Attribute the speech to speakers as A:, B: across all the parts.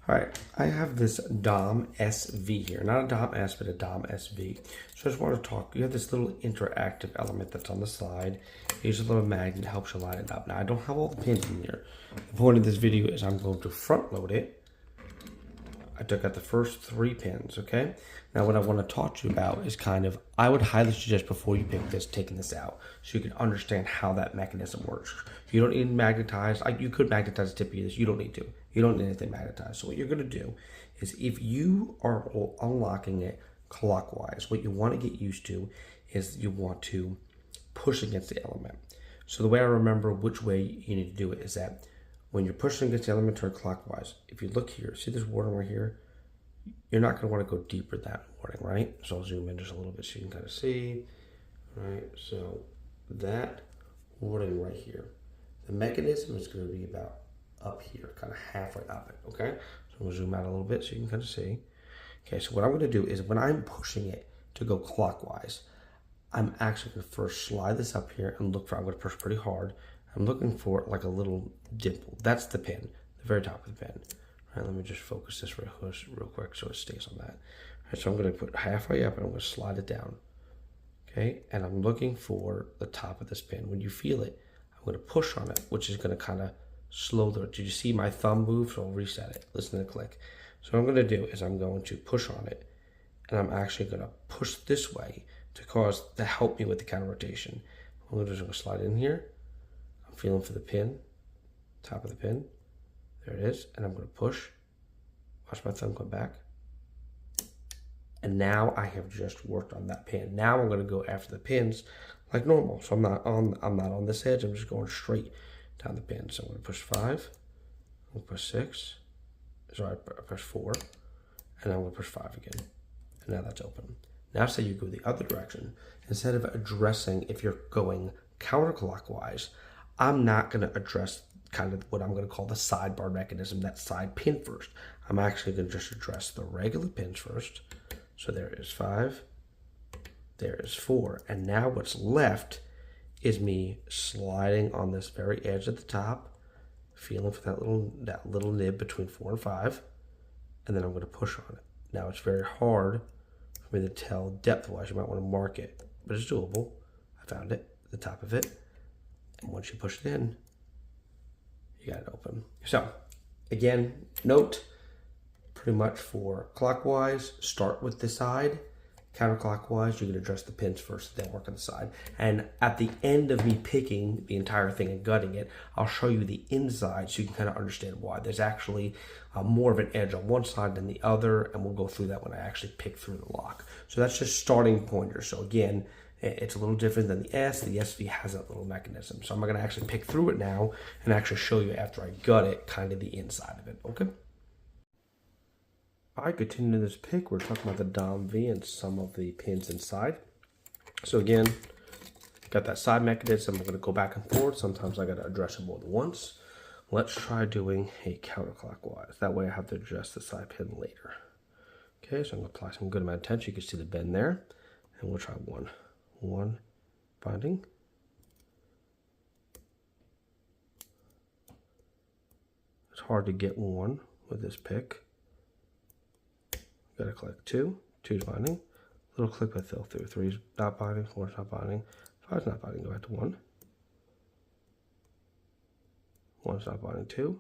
A: All right, I have this Dom SV here, not a Dom S, but a Dom SV. So I just want to talk. You have this little interactive element that's on the side. Here's a little magnet that helps you line it up. Now I don't have all the pins in here. The point of this video is I'm going to front load it. I took out the first 3 pins, okay? Now what I want to talk to you about is I would highly suggest before you pick this, taking this out so you can understand how that mechanism works. You don't need magnetized. You could magnetize the tip of this. You don't need to. You don't need anything magnetized. So what you're going to do is if you are unlocking it clockwise, what you want to get used to is you want to push against the element. So the way I remember which way you need to do it is that when you're pushing against the element, turn clockwise. If you look here, see this wording right here? You're not going to want to go deeper than that wording, right? So I'll zoom in just a little bit so you can kind of see. Right, so that wording right here, the mechanism is going to be about up here, kind of halfway up it, okay? So we'll zoom out a little bit so you can kind of see. Okay, so what I'm going to do is when I'm pushing it to go clockwise, I'm actually going to first slide this up here and look for, I'm going to push pretty hard. I'm looking for like a little dimple. That's the pin, the very top of the pin. All right, let me just focus this real quick so it stays on that. All right, so I'm going to put halfway up and I'm going to slide it down. Okay, and I'm looking for the top of this pin. When you feel it, I'm going to push on it, which is going to kind of slow the, did you see my thumb move? So I'll reset it. Listen to the click. So what I'm going to do is I'm going to push on it and I'm actually going to push this way to help me with the counter rotation. I'm just going to slide in here. I'm feeling for the pin, top of the pin. There it is. And I'm going to push. Watch my thumb come back. And now I have just worked on that pin. Now I'm going to go after the pins like normal. So I'm not on this edge. I'm just going straight down the pin. So I'm going to push 5. I'm going to push 6. Sorry, I push 4. And I'm going to push 5 again. And now that's open. Now say you go the other direction. Instead of addressing if you're going counterclockwise, I'm not going to address kind of what I'm going to call the sidebar mechanism, that side pin first. I'm actually going to just address the regular pins first. So there is 5, there is 4, and now what's left is me sliding on this very edge at the top, feeling for that little nib between 4 and 5, and then I'm going to push on it. Now it's very hard for me to tell depth-wise. You might want to mark it, but it's doable. I found it, the top of it, and once you push it in, you got it open. So, again, note, pretty much for clockwise, start with the side. Counterclockwise, you can address the pins first, then work on the side. And at the end of me picking the entire thing and gutting it, I'll show you the inside so you can kind of understand why. There's actually more of an edge on one side than the other, and we'll go through that when I actually pick through the lock. So that's just starting pointers. So again, it's a little different than the S. The SV has that little mechanism. So I'm going to actually pick through it now and actually show you after I gut it, kind of the inside of it, okay? All right, continuing this pick, we're talking about the Dom V and some of the pins inside. So again, got that side mechanism. I'm going to go back and forth. Sometimes I got to address it more than once. Let's try doing a counterclockwise. That way I have to adjust the side pin later. Okay, so I'm going to apply some good amount of tension. You can see the bend there. And we'll try one binding. It's hard to get one with this pick. Got to click 2, 2's binding, little click but fell through, 3's not binding, 4's not binding, 5's not binding, go back to 1, 1's not binding, 2,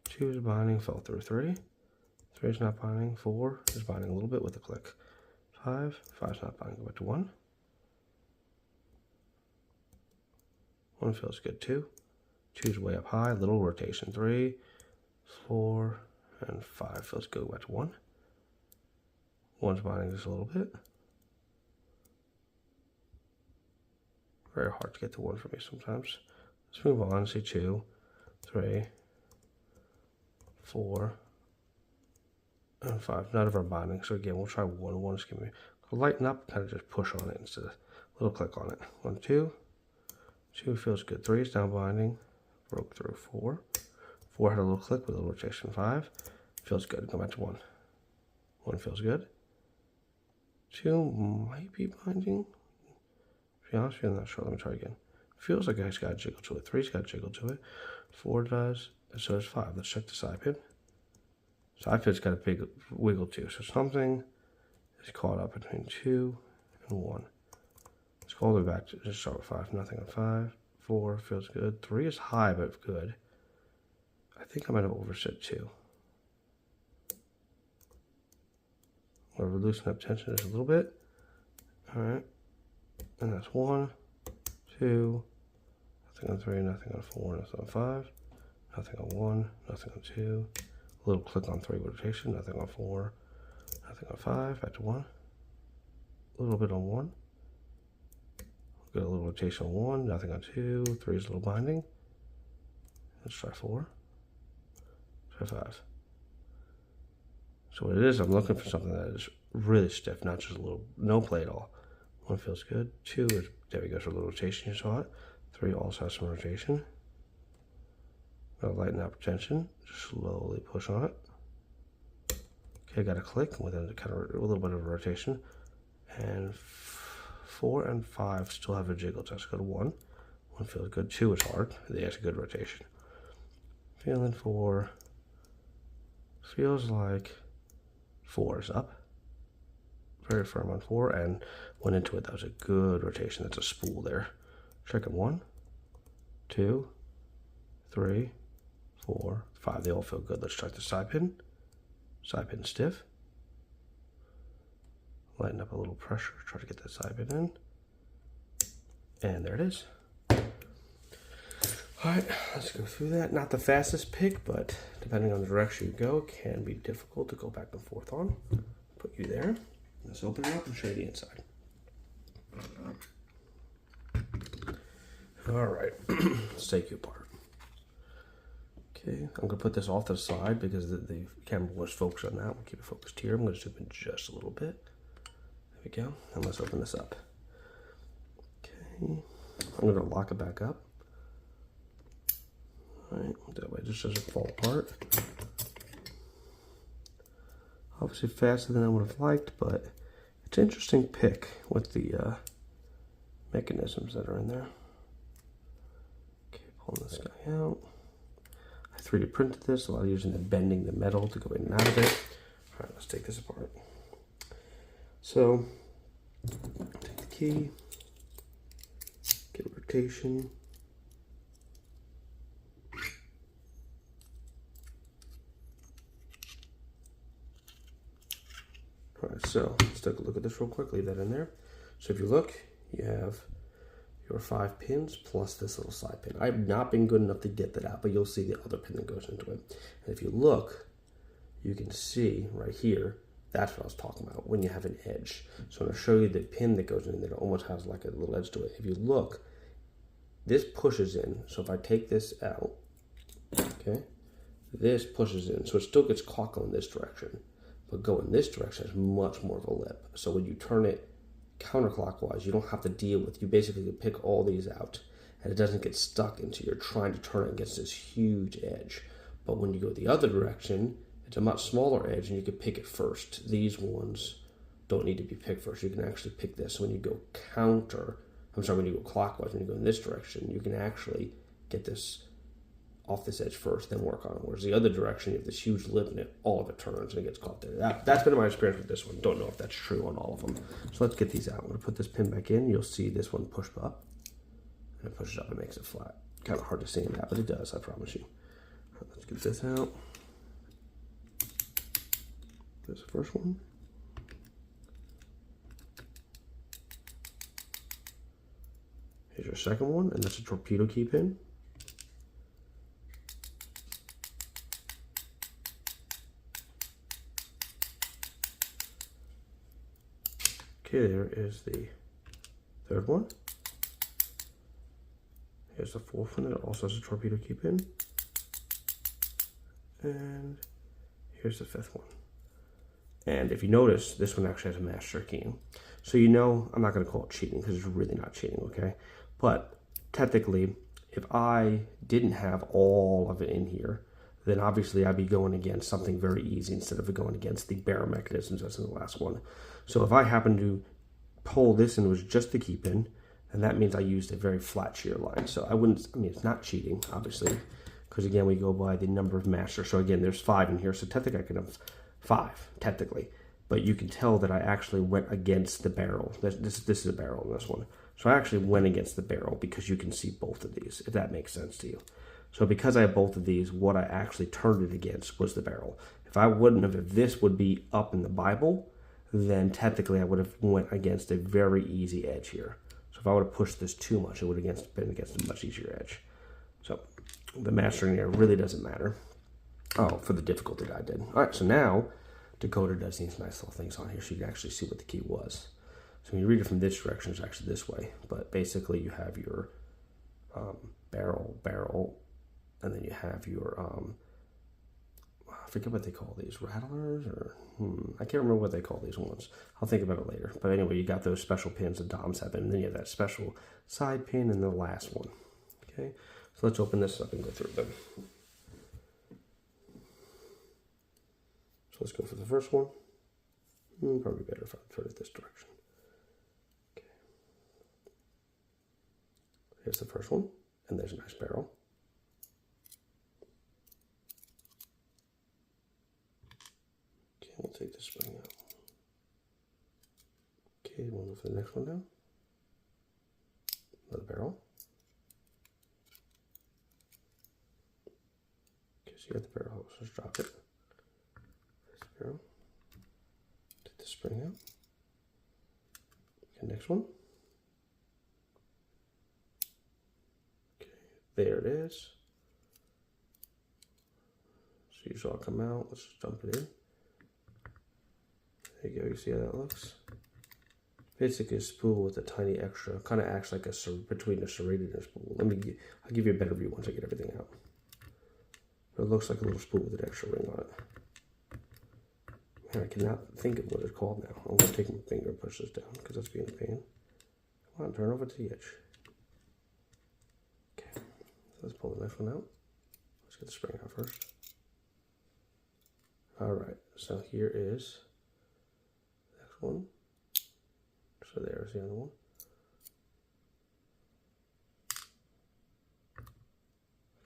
A: 2's binding, fell through, 3, 3's not binding, 4 is binding a little bit with a click, 5's not binding, go back to 1, 1 feels good, 2's way up high, little rotation, 3, 4, and 5 feels good. Go back to 1. 1's binding just a little bit. Very hard to get to 1 for me sometimes. Let's move on. See 2, 3, 4, and 5. None of our binding. So again, we'll try 1. 1's gonna lighten up. Kind of just push on it instead of a little click on it. 1, 2. 2 feels good. 3 is down binding. Broke through 4. 4 had a little click with a little rotation. 5 feels good. Go back to 1. 1 feels good. 2 might be binding. To be honest with you, I'm not sure. Let me try again. Feels like it's got a jiggle to it. 3's got a jiggle to it. 4 does, and so does 5. Let's check the side pin. Side pin's got a big wiggle too, so something is caught up between 2 and 1. Let's go all the way back to just start with 5. Nothing on 5. 4 feels good. 3 is high, but good. I think I might have overset 2. We're loosening up tension just a little bit. Alright. And that's 1, 2, nothing on 3, nothing on 4, nothing on 5, nothing on 1, nothing on 2. A little click on 3 rotation, nothing on 4, nothing on 5, back to 1. A little bit on 1. Got a little rotation on 1, nothing on 2, 3 is a little binding. Let's try 4. Try 5. So what it is, I'm looking for something that is really stiff, not just a little, no play at all. 1 feels good. 2 is, there we go, so a little rotation, you saw it. 3 also has some rotation. Gotta lighten up tension, just slowly push on it. Okay, got a click with a kind of a little bit of a rotation. And 4 and 5 still have a jiggle, so let's go to 1. 1 feels good. 2 is hard, they has a good rotation. Feeling 4, feels like 4 is up. Very firm on 4 and went into it. That was a good rotation. That's a spool there. Checking 1, 2, 3, 4, 5. They all feel good. Let's check the side pin. Side pin stiff. Lighten up a little pressure. Try to get that side pin in. And there it is. Alright, let's go through that. Not the fastest pick, but depending on the direction you go, it can be difficult to go back and forth on. Put you there. Let's open it up and show you the inside. Alright, let's take you apart. Okay, I'm going to put this off to the side because the camera was focused on that. We'll keep it focused here. I'm going to zoom in just a little bit. There we go. And let's open this up. Okay, I'm going to lock it back up. Alright, that way it just doesn't fall apart. Obviously faster than I would have liked, but it's an interesting pick with the mechanisms that are in there. Okay, pulling this guy out. I 3D printed this, a lot of using the bending the metal to go in and out of it. Alright, let's take this apart. So, take the key, get a rotation. Alright, so let's take a look at this real quick, leave that in there. So if you look, you have your 5 pins plus this little side pin. I've not been good enough to get that out, but you'll see the other pin that goes into it. And if you look, you can see right here, that's what I was talking about, when you have an edge. So I'm going to show you the pin that goes in there. It almost has like a little edge to it. If you look, this pushes in. So if I take this out, okay, this pushes in. So it still gets caught going this direction. But go in this direction has much more of a lip. So when you turn it counterclockwise, you don't have to deal with, you basically can pick all these out and it doesn't get stuck into, you're trying to turn it against this huge edge. But when you go the other direction, it's a much smaller edge and you can pick it first. These ones don't need to be picked first. You can actually pick this. When you go when you go clockwise, when you go in this direction, you can actually get this off this edge first, then work on it. Whereas the other direction, you have this huge lip and all of it turns and it gets caught there. That's been my experience with this one. Don't know if that's true on all of them. So let's get these out. I'm going to put this pin back in. You'll see this one push up. And it pushes up and makes it flat. Kind of hard to see in that, but it does, I promise you. Let's get this out. There's the first one. Here's your second one, and that's a torpedo key pin. Okay, there is the third one. Here's the fourth one that also has a torpedo key pin. And here's the fifth one. And if you notice, this one actually has a master key. So you know, I'm not going to call it cheating because it's really not cheating, okay? But technically, if I didn't have all of it in here, then obviously I'd be going against something very easy instead of going against the barrel mechanisms that's in the last one. So if I happen to pull this and it was just the key pin, And that means I used a very flat shear line. So I wouldn't, I mean, it's not cheating, obviously, because again, we go by the number of masters. So again, there's 5 in here. So technically I could have 5, technically. But you can tell that I actually went against the barrel. This is a barrel in this one. So I actually went against the barrel because you can see both of these, if that makes sense to you. So because I have both of these, what I actually turned it against was the barrel. If I wouldn't have, if this would be up in the Bible, then technically I would have went against a very easy edge here. So if I would have pushed this too much, it would have been against a much easier edge. So the mastering there really doesn't matter. Oh, for the difficulty that I did. All right, so now Decoder does these nice little things on here so you can actually see what the key was. So when you read it from this direction, it's actually this way. But basically you have your barrel, and then you have your, I forget what they call these, rattlers, or, I can't remember what they call these ones. I'll think about it later. But anyway, you got those special pins that DOMs have, and then you have that special side pin and the last one. Okay, so let's open this up and go through them. So let's go for the first one. Probably better if I turn it this direction. Okay. Here's the first one, and there's a nice barrel. Okay, we'll take this spring out. Okay, we'll move to the next one down. Another barrel. Okay, so you got the barrel, so let's drop it. There's the barrel. Take the spring out. Okay, next one. Okay, there it is. So you saw it come out. Let's just dump it in. There you go, you see how that looks? Basically a spool with a tiny extra, kind of acts like a between a serrated and a spool. I'll give you a better view once I get everything out. But it looks like a little spool with an extra ring on it. Man, I cannot think of what it's called now. I'm going to take my finger and push this down because that's being a pain. Come on, turn over to the edge. Okay, so let's pull the next one out. Let's get the spring out first. Alright, so here is the next one. So there's the other one.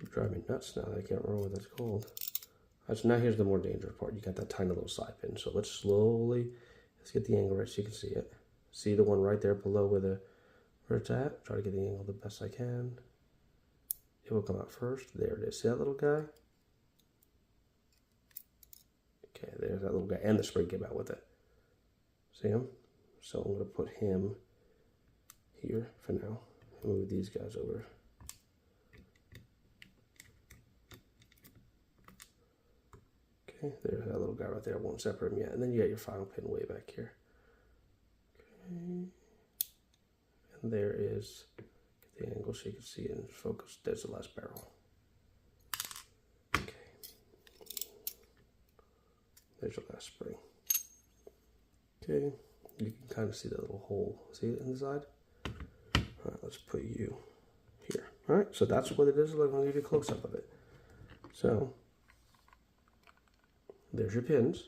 A: You drive me nuts now that I can't remember what that's called. Alright, so now here's the more dangerous part. You got that tiny little side pin. So let's get the angle right so you can see it. See the one right there below where it's at? Try to get the angle the best I can. It will come out first. There it is. See that little guy? Okay, there's that little guy. And the spring came out with it. See him? So I'm going to put him here for now. Move these guys over. Okay, there's that little guy right there. I won't separate him yet. And then you got your final pin way back here. Okay. And there is, get the angle so you can see it in focus. There's the last barrel. Okay. There's your last spring. Okay. You can kind of see that little hole. See it inside? All right, let's put you here. All right, so that's what it is. I'm going to give you a close-up of it. So there's your pins.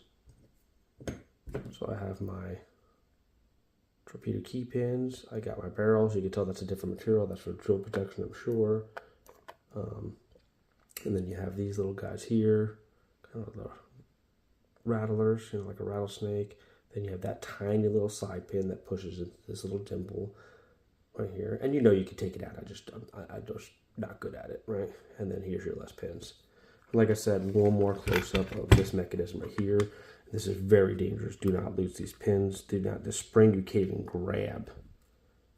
A: So I have my torpedo key pins. I got my barrels. You can tell that's a different material. That's for drill protection, I'm sure. And then you have these little guys here, kind of the rattlers, you know, like a rattlesnake. Then you have that tiny little side pin that pushes into this little dimple right here. And you know you can take it out. I'm just not good at it, right? And then here's your less pins. Like I said, one more close-up of this mechanism right here. This is very dangerous. Do not lose these pins. The spring you can't even grab.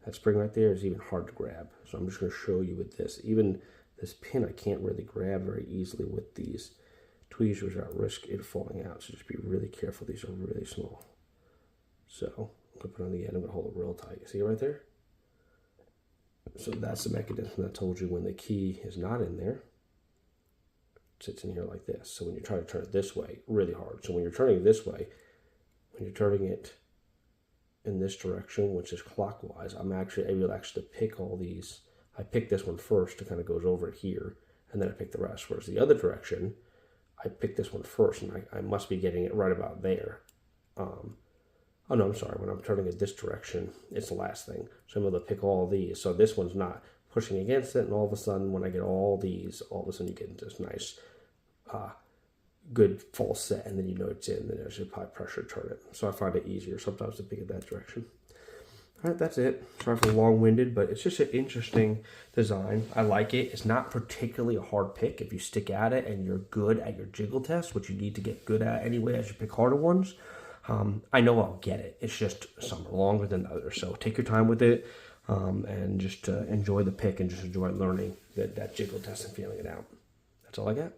A: That spring right there is even hard to grab. So I'm just going to show you with this. Even this pin I can't really grab very easily with these tweezers at risk of falling out. So just be really careful. These are really small. So I'm going to put it on the end. I'm going to hold it real tight. See it right there? So that's the mechanism that told you when the key is not in there. It sits in here like this. So when you're trying to turn it this way, really hard. So when you're turning it this way, when you're turning it in this direction, which is clockwise, I'm actually able to pick all these. I pick this one first to kind of goes over it here, and then I pick the rest. Whereas the other direction, I pick this one first, and I must be getting it right about there.
B: Oh no, I'm sorry. When I'm turning it this direction, it's the last thing. So I'm able to pick all these. So this one's not pushing against it, and all of a sudden, when I get all these, all of a sudden you get this nice, good full set, and then you know it's in. Then there's your high pressure turn it. So I find it easier sometimes to pick it that direction. All right, that's it. Sorry for long-winded, but it's just an interesting design. I like it. It's not particularly a hard pick if you stick at it and you're good at your jiggle test, which you need to get good at anyway as you pick harder ones. I know I'll get it. It's just some are longer than others. So take your time with it and just enjoy the pick and just enjoy learning that jiggle test and feeling it out. That's all I got.